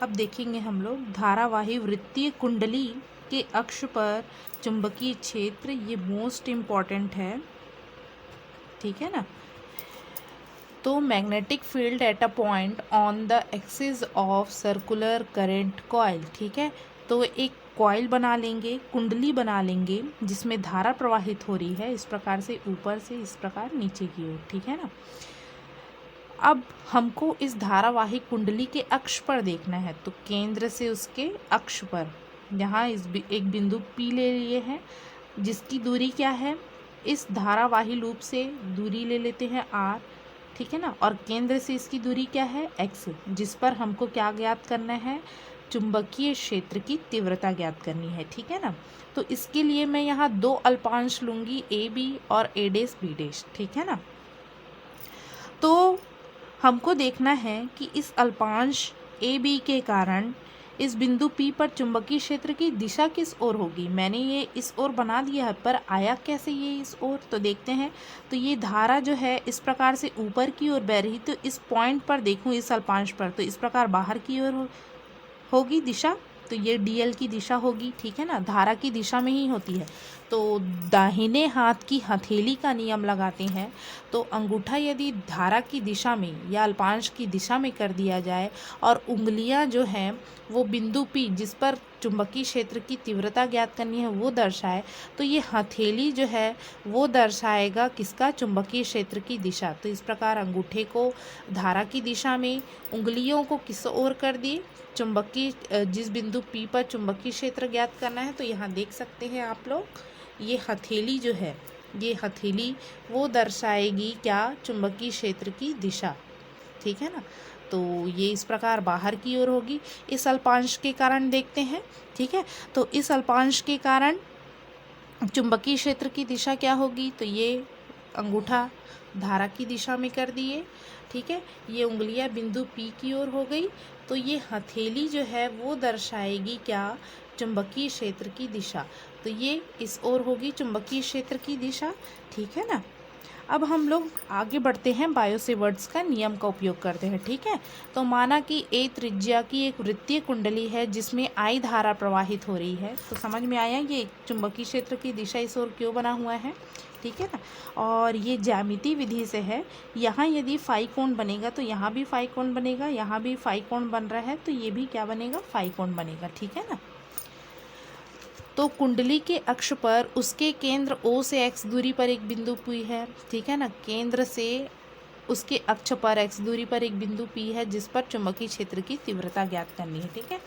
अब देखेंगे हम लोग धारावाही वृत्तीय कुंडली के अक्ष पर चुंबकीय क्षेत्र, ये मोस्ट इम्पॉर्टेंट है, ठीक है ना। तो magnetic field at a point on the axis of circular current coil, ठीक है। तो एक कॉइल बना लेंगे, कुंडली बना लेंगे जिसमें धारा प्रवाहित हो रही है, इस प्रकार से ऊपर से इस प्रकार नीचे की ओर, ठीक है ना। अब हमको इस धारावाही कुंडली के अक्ष पर देखना है, तो केंद्र से उसके अक्ष पर यहाँ एक बिंदु P ले लिए हैं, जिसकी दूरी क्या है, इस धारावाही लूप से दूरी ले लेते हैं R, ठीक है ना। और केंद्र से इसकी दूरी क्या है, x, जिस पर हमको क्या ज्ञात करना है, चुंबकीय क्षेत्र की तीव्रता ज्ञात करनी है, ठीक है ना। तो इसके लिए मैं यहाँ दो अल्पांश लूँगी, AB और A डैश B डैश, ठीक है ना। तो हमको देखना है कि इस अल्पांश AB के कारण इस बिंदु P पर चुंबकीय क्षेत्र की दिशा किस ओर होगी। मैंने ये इस ओर बना दिया है, पर आया कैसे ये इस ओर, तो देखते हैं। तो ये धारा जो है इस प्रकार से ऊपर की ओर बह रही, तो इस पॉइंट पर देखूँ, इस अल्पांश पर, तो इस प्रकार बाहर की ओर होगी दिशा, तो ये DL की दिशा होगी, ठीक है ना। धारा की दिशा में ही होती है। तो दाहिने हाथ की हथेली का नियम लगाते हैं, तो अंगूठा यदि धारा की दिशा में या अल्पांश की दिशा में कर दिया जाए और उंगलियां जो हैं वो बिंदु P जिस पर चुंबकीय क्षेत्र की तीव्रता ज्ञात करनी है वो दर्शाए, तो ये हथेली जो है वो दर्शाएगा किसका, चुंबकीय क्षेत्र की दिशा। तो इस प्रकार अंगूठे को धारा की दिशा में, उंगलियों को किस ओर कर दिए, चुंबकीय, जिस बिंदु P पर चुंबकीय क्षेत्र ज्ञात करना है। तो यहाँ देख सकते हैं आप लोग, ये हथेली जो है, ये हथेली वो दर्शाएगी क्या, चुंबकीय क्षेत्र की दिशा, ठीक है ना। तो ये इस प्रकार बाहर की ओर होगी। इस अल्पांश के कारण देखते हैं, ठीक है। तो इस अल्पांश के कारण चुंबकीय क्षेत्र की दिशा क्या होगी, तो ये अंगूठा धारा की दिशा में कर दिए, ठीक है। ये उंगलियां बिंदु P की ओर हो गई, तो ये हथेली जो है वो दर्शाएगी क्या, चुंबकीय क्षेत्र की दिशा। तो ये इस ओर होगी चुंबकीय क्षेत्र की दिशा, ठीक है ना। अब हम लोग आगे बढ़ते हैं, बायो सेवर्ट्स का नियम का उपयोग करते हैं, ठीक है। तो माना कि A त्रिज्या की एक वृत्तीय कुंडली है जिसमें I धारा प्रवाहित हो रही है। तो समझ में आया ये चुंबकीय क्षेत्र की दिशा इस ओर क्यों बना हुआ है, ठीक है ना। और ये ज्यामिति विधि से है, यहाँ यदि फाई कोण बनेगा तो यहाँ भी फाई कोण बनेगा, यहाँ भी फाई कोण बन रहा है तो ये भी क्या बनेगा, फाई कोण बनेगा, ठीक है ना। तो कुंडली के अक्ष पर उसके केंद्र O से x दूरी पर एक बिंदु P है, ठीक है ना। केंद्र से उसके अक्ष पर x दूरी पर एक बिंदु P है जिस पर चुंबकीय क्षेत्र की तीव्रता ज्ञात करनी है, ठीक है।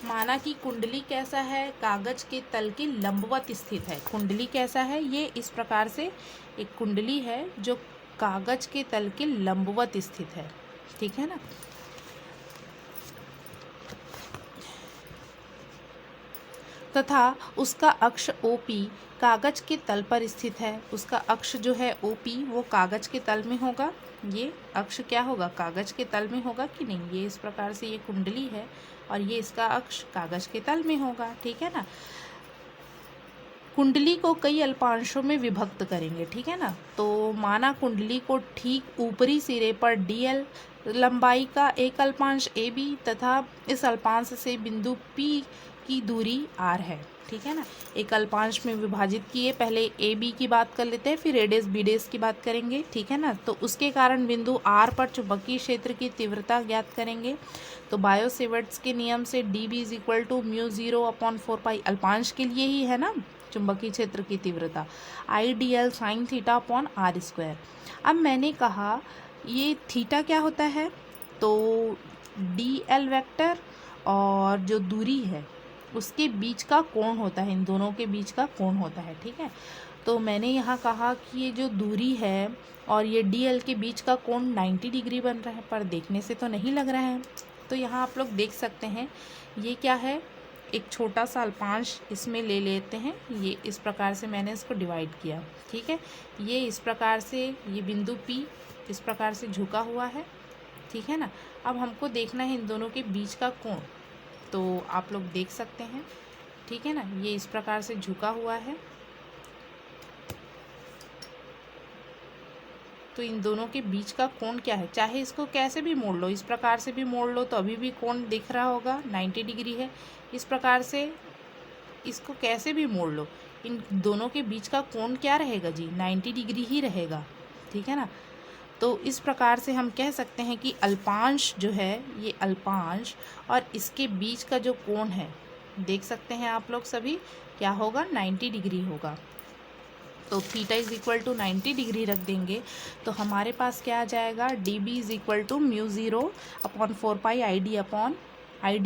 माना कि कुंडली कैसा है, कागज के तल के लंबवत स्थित है। कुंडली कैसा है, ये इस प्रकार से एक कुंडली है जो कागज के तल के लंबवत स्थित है, ठीक है ना। तथा उसका अक्ष OP कागज के तल पर स्थित है। उसका अक्ष जो है OP वो कागज के तल में होगा। ये अक्ष क्या होगा, कागज के तल में होगा कि नहीं। ये इस प्रकार से ये कुंडली है और ये इसका अक्ष कागज के तल में होगा, ठीक है ना। कुंडली को कई अल्पांशों में विभक्त करेंगे, ठीक है ना। तो माना कुंडली को ठीक ऊपरी सिरे पर DL लंबाई का एक अल्पांश AB तथा इस अल्पांश से बिंदु P की दूरी R है, ठीक है ना। एक अल्पांश में विभाजित किए, पहले AB की बात कर लेते हैं, फिर A डैश B डैश की बात करेंगे, ठीक है ना। तो उसके कारण बिंदु R पर चुंबकीय क्षेत्र की तीव्रता ज्ञात करेंगे। तो बायो सेवर्ट्स के नियम से DB इज इक्वल टू μ0/4 अल्पांश के लिए ही है ना, चुंबकीय क्षेत्र की तीव्रता, IDL sine theta upon R²। अब मैंने कहा ये थीटा क्या होता है, तो DL वेक्टर और जो दूरी है उसके बीच का कोण होता है, इन दोनों के बीच का कोण होता है, ठीक है। तो मैंने यहाँ कहा कि ये जो दूरी है और ये DL के बीच का कोण 90 डिग्री बन रहा है, पर देखने से तो नहीं लग रहा है। तो यहाँ आप लोग देख सकते हैं ये क्या है, एक छोटा सा अल्पांश इसमें ले लेते हैं। ये इस प्रकार से मैंने इसको डिवाइड किया, ठीक है। ये इस प्रकार से ये बिंदु P इस प्रकार से झुका हुआ है, ठीक है ना। अब हमको देखना है इन दोनों के बीच का कोण, तो आप लोग देख सकते हैं, ठीक है ना। ये इस प्रकार से झुका हुआ है, तो इन दोनों के बीच का कोण क्या है, चाहे इसको कैसे भी मोड़ लो, इस प्रकार से भी मोड़ लो तो अभी भी कोण दिख रहा होगा 90 डिग्री है। इस प्रकार से इसको कैसे भी मोड़ लो, इन दोनों के बीच का कोण क्या रहेगा जी, 90 डिग्री ही रहेगा, ठीक है ना। तो इस प्रकार से हम कह सकते हैं कि अल्पांश जो है, ये अल्पांश और इसके बीच का जो कोण है, देख सकते हैं आप लोग सभी, क्या होगा, 90 डिग्री होगा। तो theta is equal to 90 degree रख देंगे तो हमारे पास क्या आ जाएगा, D B is equal to mu zero upon 4 pi I D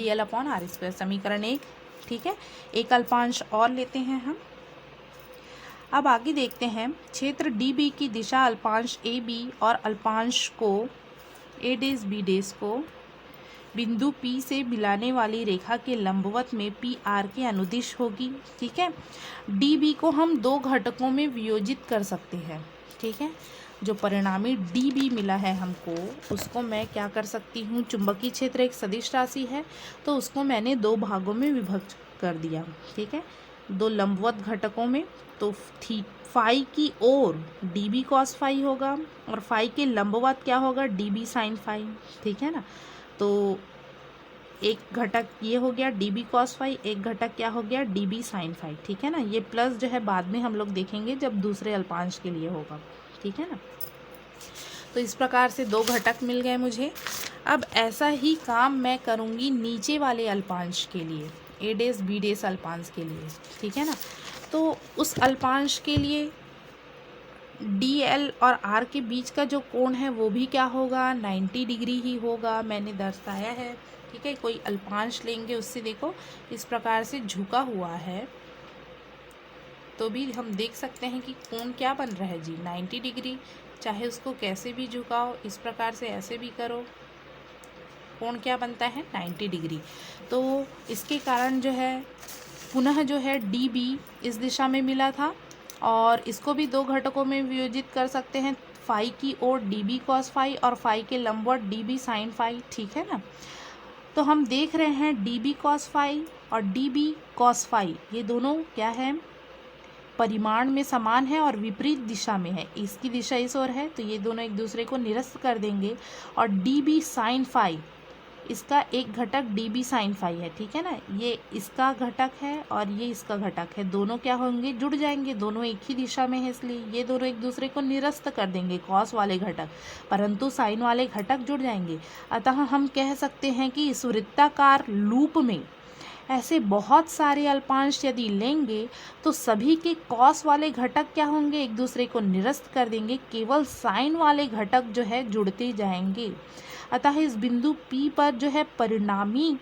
L upon R square, समीकरण 1, ठीक है। एक अल्पांश और लेते हैं हम। अब आगे देखते हैं, क्षेत्र डी बी की दिशा अल्पांश ए बी और अल्पांश को ए डेस बी डेस को बिंदु P से मिलाने वाली रेखा के लंबवत में पी आर के अनुदिश होगी, ठीक है। डी बी को हम दो घटकों में वियोजित कर सकते हैं, ठीक है। जो परिणामी डी बी मिला है हमको, उसको मैं क्या कर सकती हूँ, चुंबकीय क्षेत्र एक सदिश राशि है तो उसको मैंने दो भागों में विभक्त कर दिया, ठीक है, दो लंबवत घटकों में। तो फाई की ओर डी बी कॉस फाई होगा और फाई के लंबवत क्या होगा, डी बी साइन फाई, ठीक है ना। तो एक घटक ये हो गया डी बी कॉस फाई, एक घटक क्या हो गया, डी बी साइन फाई, ठीक है ना। ये प्लस जो है बाद में हम लोग देखेंगे जब दूसरे अल्पांश के लिए होगा, ठीक है ना। तो इस प्रकार से दो घटक मिल गए मुझे। अब ऐसा ही काम मैं करूँगी नीचे वाले अल्पांश के लिए, ए डेस बी डेस अल्पांश के लिए, ठीक है ना। तो उस अल्पांश के लिए डी एल और आर के बीच का जो कोण है वो भी क्या होगा, 90 डिग्री ही होगा, मैंने दर्शाया है, ठीक है। कोई अल्पांश लेंगे उससे देखो इस प्रकार से झुका हुआ है तो भी हम देख सकते हैं कि कोण क्या बन रहा है जी, 90 डिग्री। चाहे उसको कैसे भी झुकाओ, इस प्रकार से ऐसे भी करो, कोण क्या बनता है, 90 डिग्री। तो इसके कारण जो है पुनः जो है डी बी इस दिशा में मिला था और इसको भी दो घटकों में वियोजित कर सकते हैं, फाई की ओर डी बी कॉस फाई और फाई के लंबवत डी बी साइन फाई, ठीक है ना। तो हम देख रहे हैं डी बी कॉस फाई और डी बी कॉस फाई, ये दोनों क्या है, परिमाण में समान है और विपरीत दिशा में है। इसकी दिशा इस ओर है तो ये दोनों एक दूसरे को निरस्त कर देंगे। और डी बी साइन फाई, इसका एक घटक डी बी साइन फाई है, ठीक है ना, ये इसका घटक है और ये इसका घटक है, दोनों क्या होंगे, जुड़ जाएंगे, दोनों एक ही दिशा में है इसलिए ये दोनों एक दूसरे को निरस्त कर देंगे कॉस वाले घटक, परंतु साइन वाले घटक जुड़ जाएंगे। अतः हम कह सकते हैं कि इस वृत्ताकार लूप में ऐसे बहुत सारे अल्पांश यदि लेंगे तो सभी के कॉस वाले घटक क्या होंगे, एक दूसरे को निरस्त कर देंगे, केवल साइन वाले घटक जो है जुड़ते जाएंगे। अतः इस बिंदु P पर जो है परिणामी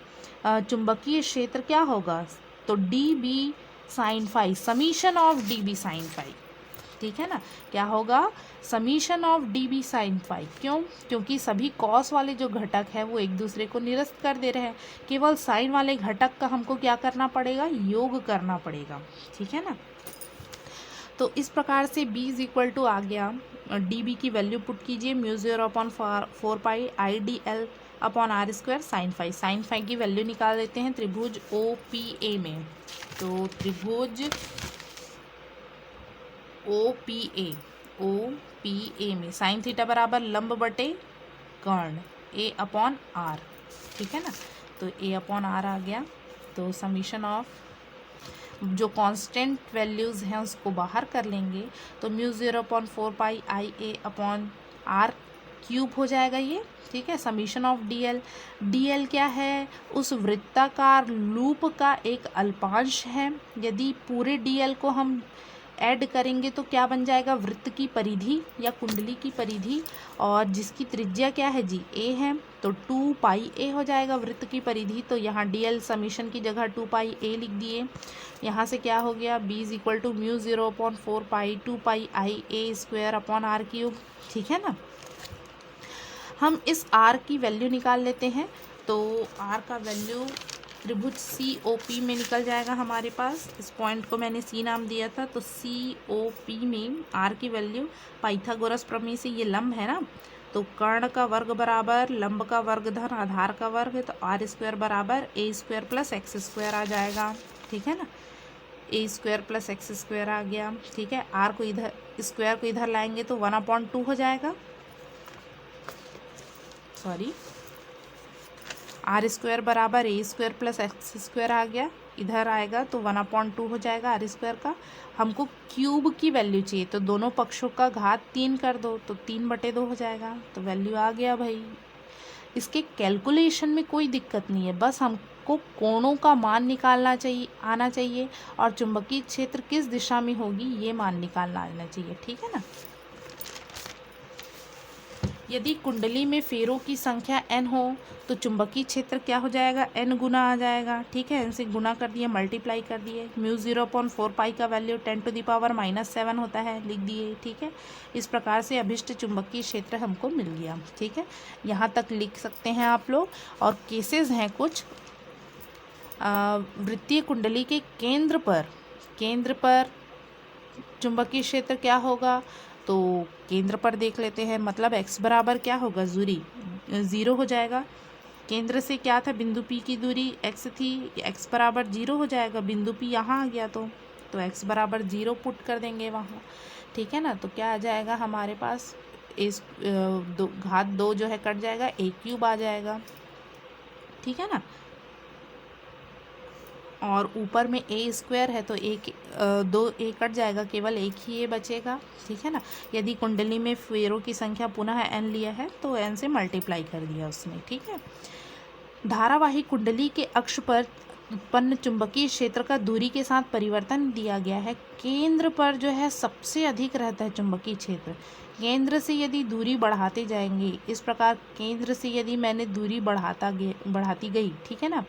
चुंबकीय क्षेत्र क्या होगा, तो D B sine phi, summation of D B sine phi, ठीक है ना, क्या होगा, summation of D B sine phi. क्यों, क्योंकि सभी कॉस वाले जो घटक है वो एक दूसरे को निरस्त कर दे रहे हैं, केवल साइन वाले घटक का हमको क्या करना पड़ेगा, योग करना पड़ेगा, ठीक है ना। तो इस प्रकार से b इज इक्वल टू आ गया, डी बी की वैल्यू पुट कीजिए, mu zero upon 4 pi I D L upon R square sine phi की वैल्यू निकाल देते हैं त्रिभुज ओ पी ए में। तो त्रिभुज ओ पी ए में साइन थीटा बराबर लंब बटे कर्ण ए अपॉन आर, ठीक है ना। तो ए अपॉन आर आ गया। तो समीशन ऑफ जो कांस्टेंट वैल्यूज़ हैं उसको बाहर कर लेंगे तो mu zero upon 4 pi I A upon R cube हो जाएगा ये, ठीक है। समीशन ऑफ डी एल क्या है, उस वृत्ताकार लूप का एक अल्पांश है। यदि पूरे डी एल को हम ऐड करेंगे तो क्या बन जाएगा, वृत्त की परिधि या कुंडली की परिधि, और जिसकी त्रिज्या क्या है जी, ए है, तो 2 पाई ए हो जाएगा वृत्त की परिधि। तो यहाँ डी एल समीशन की जगह 2 पाई ए लिख दिए। यहाँ से क्या हो गया, B is equal to mu zero upon 4 pi 2 pi I A square upon R cube, ठीक है ना। हम इस आर की वैल्यू निकाल लेते हैं। तो आर का वैल्यू त्रिभुज सी ओ पी में निकल जाएगा हमारे पास। इस पॉइंट को मैंने सी नाम दिया था। तो सी ओ पी में आर की वैल्यू पाइथागोरस प्रमेय से, ये लंब है ना, तो कर्ण का वर्ग बराबर लंब का वर्ग धन आधार का वर्ग, तो आर स्क्वायर बराबर ए स्क्वायर प्लस एक्स स्क्वायर आ जाएगा, ठीक है ना। ए स्क्वायर प्लस एक्स स्क्वायर आ गया, ठीक है। आर को इधर, स्क्वायर को इधर लाएंगे तो 1/2 हो जाएगा, सॉरी, आर स्क्वायर बराबर ए स्क्वायर प्लस एक्स स्क्वायर आ गया, इधर आएगा तो 1/2 हो जाएगा आर स्क्वायर का। हमको क्यूब की वैल्यू चाहिए तो दोनों पक्षों का घात 3 कर दो तो 3/2 हो जाएगा, तो वैल्यू आ गया भाई। इसके कैलकुलेशन में कोई दिक्कत नहीं है, बस हमको कोणों का मान निकालना चाहिए, आना चाहिए, और चुंबकीय क्षेत्र किस दिशा में होगी ये मान निकालना आना चाहिए, ठीक है ना। यदि कुंडली में फेरों की संख्या n हो तो चुंबकीय क्षेत्र क्या हो जाएगा, n गुना आ जाएगा, ठीक है। n से गुना कर दिए, मल्टीप्लाई कर दिए, μ0/4 का वैल्यू 10⁻⁻7 होता है, लिख दिए, ठीक है। इस प्रकार से अभिष्ट चुंबकीय क्षेत्र हमको मिल गया, ठीक है। यहाँ तक लिख सकते हैं आप लोग। और केसेस हैं कुछ, वृत्तीय कुंडली के केंद्र पर चुंबकीय क्षेत्र क्या होगा, तो केंद्र पर देख लेते हैं, मतलब x बराबर क्या होगा, दूरी 0 हो जाएगा। केंद्र से क्या था, बिंदु P की दूरी x थी, x बराबर 0 हो जाएगा, बिंदु P यहाँ आ गया तो x बराबर 0 पुट कर देंगे वहाँ, ठीक है ना। तो क्या आ जाएगा हमारे पास, इस घात 2 जो है कट जाएगा, a³ आ जाएगा, ठीक है ना। और ऊपर में ए स्क्वायर है तो एक 2 ए कट जाएगा, केवल एक ही ए बचेगा, ठीक है ना। यदि कुंडली में फेरों की संख्या पुनः n लिया है तो n से मल्टीप्लाई कर दिया उसने, ठीक है। धारावाही कुंडली के अक्ष पर उत्पन्न चुंबकीय क्षेत्र का दूरी के साथ परिवर्तन दिया गया है। केंद्र पर जो है सबसे अधिक रहता है चुंबकीय क्षेत्र। केंद्र से यदि दूरी बढ़ाते जाएंगे, इस प्रकार केंद्र से यदि मैंने दूरी बढ़ाती गई, ठीक है ना,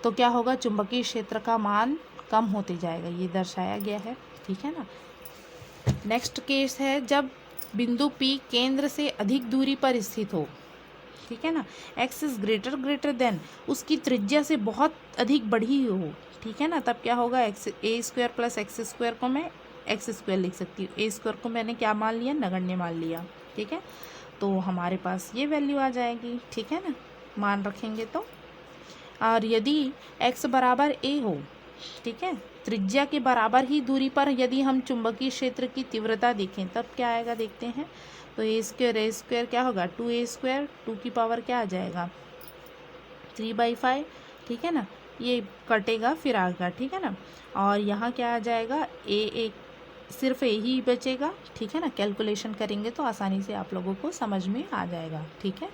तो क्या होगा, चुंबकीय क्षेत्र का मान कम होते जाएगा, ये दर्शाया गया है, ठीक है ना। नेक्स्ट केस है जब बिंदु P केंद्र से अधिक दूरी पर स्थित हो, ठीक है ना, x इज ग्रेटर देन, उसकी त्रिज्या से बहुत अधिक बढ़ी हो, ठीक है ना, तब क्या होगा, a square plus x square को मैं एक्स स्क्वायर लिख सकती हूँ, a स्क्वायर को मैंने क्या मान लिया, नगण्य मान लिया, ठीक है। तो हमारे पास ये वैल्यू आ जाएगी, ठीक है ना, मान रखेंगे तो। और यदि x बराबर a हो, ठीक है, त्रिज्या के बराबर ही दूरी पर यदि हम चुंबकीय क्षेत्र की तीव्रता देखें तब क्या आएगा, देखते हैं। तो a स्क्वायर क्या होगा, 2a स्क्वायर, 2 की पावर क्या आ जाएगा, 3/5, ठीक है ना, ये कटेगा फिर आएगा, ठीक है ना। और यहाँ क्या आ जाएगा, सिर्फ a ही बचेगा, ठीक है ना। कैलकुलेशन करेंगे तो आसानी से आप लोगों को समझ में आ जाएगा, ठीक है।